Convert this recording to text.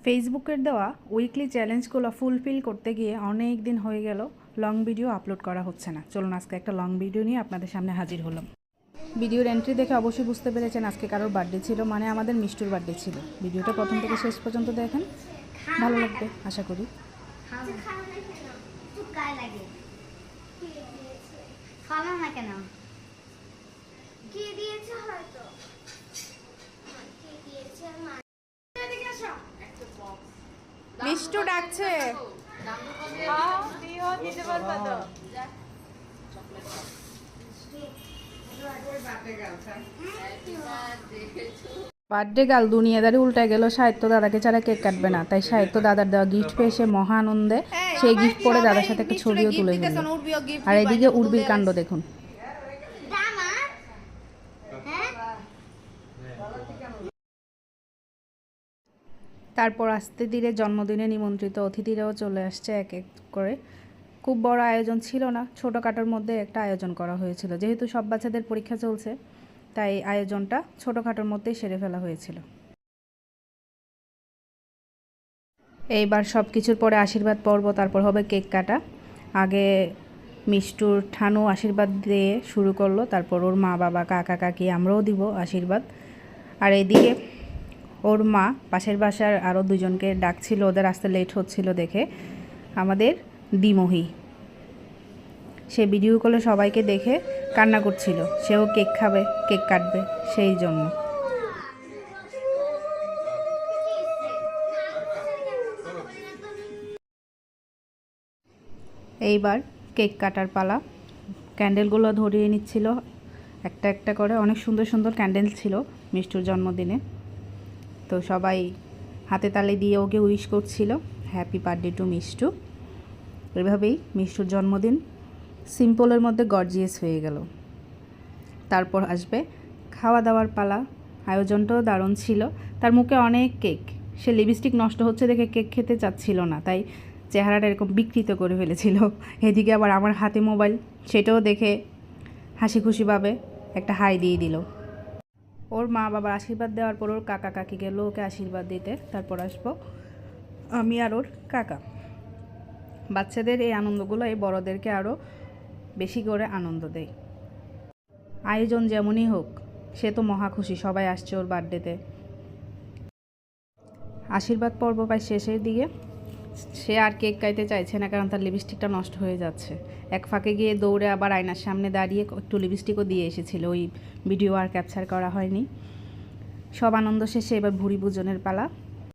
ফেসবুকের দেওয়া উইকলি চ্যালেঞ্জগুলো ফুলফিল করতে গিয়ে অনেক দিন হয়ে গেল লং ভিডিও আপলোড করা হচ্ছে না। চলুন আজকে একটা লং ভিডিও নিয়ে আপনাদের সামনে হাজির হলাম। ভিডিওর এন্ট্রি দেখে অবশ্যই বুঝতে পেরেছেন আজকে কারোর বার্থডে ছিল, মানে আমাদের মিষ্টুর বার্থডে ছিল। ভিডিওটা প্রথম থেকে শেষ পর্যন্ত দেখেন, ভালো লাগবে আশা করি। মিষ্টু ডাকছে। বার্থডে গাল দুনিয়াদারি উল্টা গেল, সাহিত্য দাদাকে ছাড়া কেক কাটবে না, তাই সাহিত্য দাদার দেওয়া গিফট পেয়ে সে মহা আনন্দে সেই গিফট পরে দাদার সাথে একটা ছবিও তুলে ফেলল। আর এদিকে উর্বির কাণ্ড দেখুন। তারপর আস্তে ধীরে জন্মদিনে নিমন্ত্রিত অতিথিরাও চলে আসছে এক এক করে। খুব বড় আয়োজন ছিল না, ছোটোখাটোর মধ্যে একটা আয়োজন করা হয়েছিল। যেহেতু সব বাচ্চাদের পরীক্ষা চলছে, তাই আয়োজনটা ছোটোখাটোর মধ্যেই সেরে ফেলা হয়েছিল। এইবার সব কিছুর পরে আশীর্বাদ পর্ব, তারপর হবে কেক কাটা। আগে মিষ্টুর ঠানু আশীর্বাদ দিয়ে শুরু করলো, তারপর ওর মা বাবা কাকা কাকি আমরাও দিব আশীর্বাদ। আর এইদিকে ওর মা পাশের বাসার আরও দুজনকে ডাকছিল, ওদের আসতে লেট হচ্ছিল দেখে। আমাদের দিমহি সে ভিডিও কলে সবাইকে দেখে কান্না করছিল, সেও কেক খাবে, কেক কাটবে, সেই জন্য। এইবার কেক কাটার পালা। ক্যান্ডেলগুলো ধরিয়ে নিচ্ছিল একটা একটা করে। অনেক সুন্দর সুন্দর ক্যান্ডেল ছিল মিষ্টুর জন্মদিনে। তো সবাই হাতে তালি দিয়ে ওকে উইশ করছিল, হ্যাপি বার্থডে টু মিষ্টু। এভাবেই মিষ্টুর জন্মদিন সিম্পলের মধ্যে গর্জিয়াস হয়ে গেল। তারপর আসবে খাওয়া দাওয়ার পালা। আয়োজনটাও দারুণ ছিল। তার মুখে অনেক কেক, সে লিপস্টিক নষ্ট হচ্ছে দেখে কেক খেতে চাচ্ছিল না, তাই চেহারাটা এরকম বিকৃত করে ফেলেছিল। এদিকে আবার আমার হাতে মোবাইল, সেটাও দেখে হাসি খুশিভাবে একটা হাই দিয়ে দিল। ওর মা বাবার আশীর্বাদ দেওয়ার পর ওর কাকা কাকি গেল ওকে আশীর্বাদ দিতে। তারপর আসবো আমি আর ওর কাকা। বাচ্চাদের এই আনন্দগুলো এই বড়দেরকে আরও বেশি করে আনন্দ দেয়। আয়োজন যেমনই হোক, সে তো মহা খুশি, সবাই আসছে ওর বার্থডেতে। আশীর্বাদ পর্ব প্রায় শেষের দিকে। সে আর কেক খাইতে চাইছে না, কারণ তার লিপস্টিকটা নষ্ট হয়ে যাচ্ছে। এক ফাঁকে গিয়ে দৌড়ে আবার আয়নার সামনে দাঁড়িয়ে একটু লিপস্টিকও দিয়ে এসেছিল, ওই ভিডিও আর ক্যাপচার করা হয়নি। সব আনন্দ শেষে এবার ভুরি ভোজনের পালা।